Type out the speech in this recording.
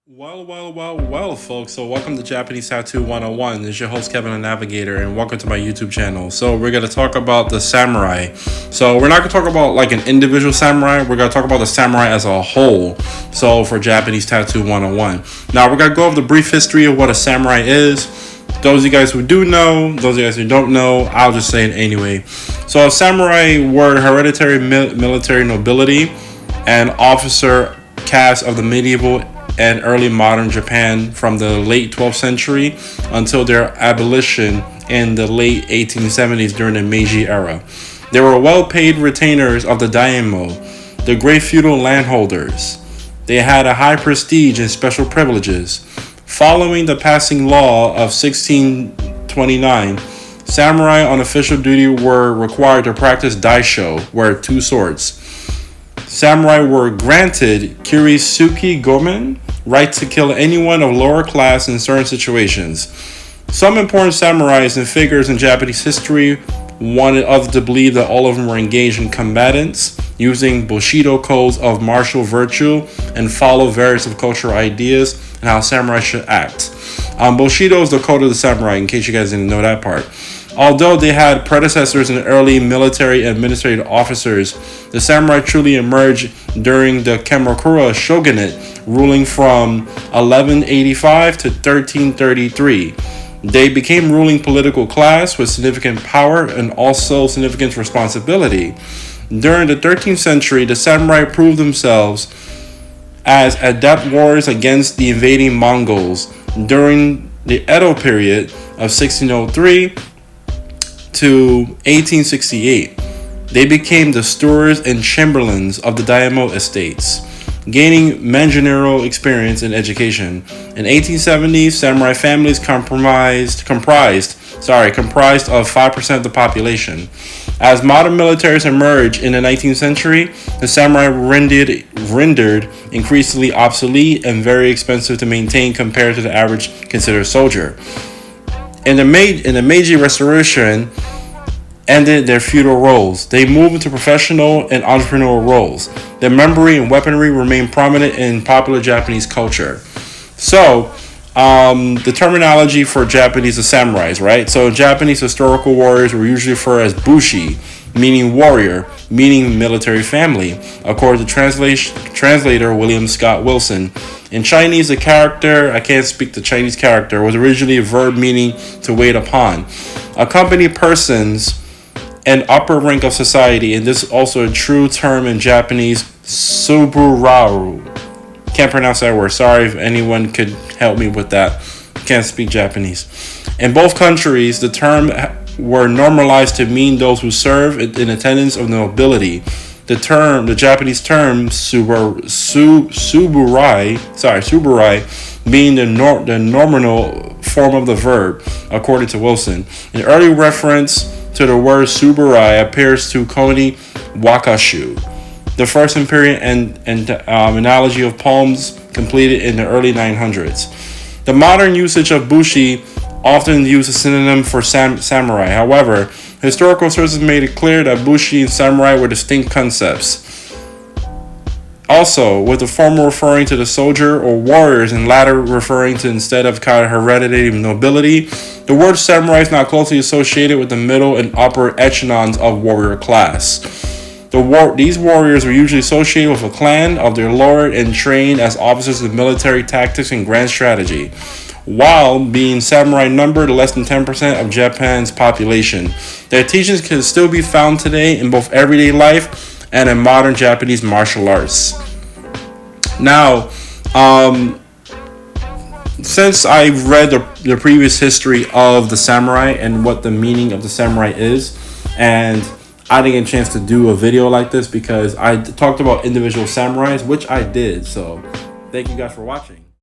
Well, folks. So welcome to Japanese Tattoo 101. This is your host, Kevin the Navigator, and welcome to my YouTube channel. So we're going to talk about the samurai. So we're not going to talk about like an individual samurai. We're going to talk about the samurai as a whole. So for Japanese Tattoo 101. Now we're going to go over the brief history of what a samurai is. Those of you guys who do know, those of you guys who don't know, I'll just say it anyway. So a samurai were hereditary military nobility and officer caste of the medieval and early modern Japan from the late 12th century until their abolition in the late 1870s during the Meiji era. They were well-paid retainers of the daimyo, the great feudal landholders. They had a high prestige and special privileges. Following the passing law of 1629, samurai on official duty were required to practice daishō, wear two swords. Samurai were granted kiri-sute gomen, right to kill anyone of lower class in certain situations. Some important samurais and figures in Japanese history wanted others to believe that all of them were engaged in combatants, using bushido codes of martial virtue, and follow various of cultural ideas and how samurai should act. Bushido is the code of the samurai, in case you guys didn't know that part. Although they had predecessors in early military and administrative officers, the samurai truly emerged during the Kamakura shogunate, ruling from 1185 to 1333. They became ruling political class with significant power and also significant responsibility. During the 13th century, the samurai proved themselves as adept warriors against the invading Mongols. During the Edo period of 1603 to 1868, they became the stewards and chamberlains of the daimyo estates, gaining managerial experience and education. In 1870s, samurai families comprised of 5% of the population. As modern militaries emerged in the 19th century, the samurai rendered increasingly obsolete and very expensive to maintain compared to the average considered soldier. In the Meiji Restoration ended their feudal roles. They moved into professional and entrepreneurial roles. Their memory and weaponry remain prominent in popular Japanese culture. So, the terminology for Japanese is samurais, right? So Japanese historical warriors were usually referred as bushi, meaning warrior, meaning military family, according to translator William Scott Wilson. In Chinese, the character, I can't speak the Chinese character, was originally a verb meaning to wait upon. Accompany persons and upper rank of society, and this is also a true term in Japanese, suburaru. Can't pronounce that word. Sorry if anyone could help me with that. Can't speak Japanese. In both countries, the term were normalized to mean those who serve in attendance of nobility. The Japanese term suburai, being the nominal form of the verb, according to Wilson. An early reference to the word suburai appears to Koni Wakashu, the first imperial and analogy of poems completed in the early 900s. The modern usage of bushi often used a synonym for samurai. However, historical sources made it clear that bushi and samurai were distinct concepts. Also, with the former referring to the soldier or warriors and latter referring to instead of kind of hereditary nobility, the word samurai is now closely associated with the middle and upper echelons of warrior class. These warriors were usually associated with a clan of their lord and trained as officers of military tactics and grand strategy, while being samurai numbered less than 10% of Japan's population. Their teachings can still be found today in both everyday life and in modern Japanese martial arts. Now, since I've read the previous history of the samurai and what the meaning of the samurai is, and I didn't get a chance to do a video like this because I talked about individual samurais, which I did. So thank you guys for watching.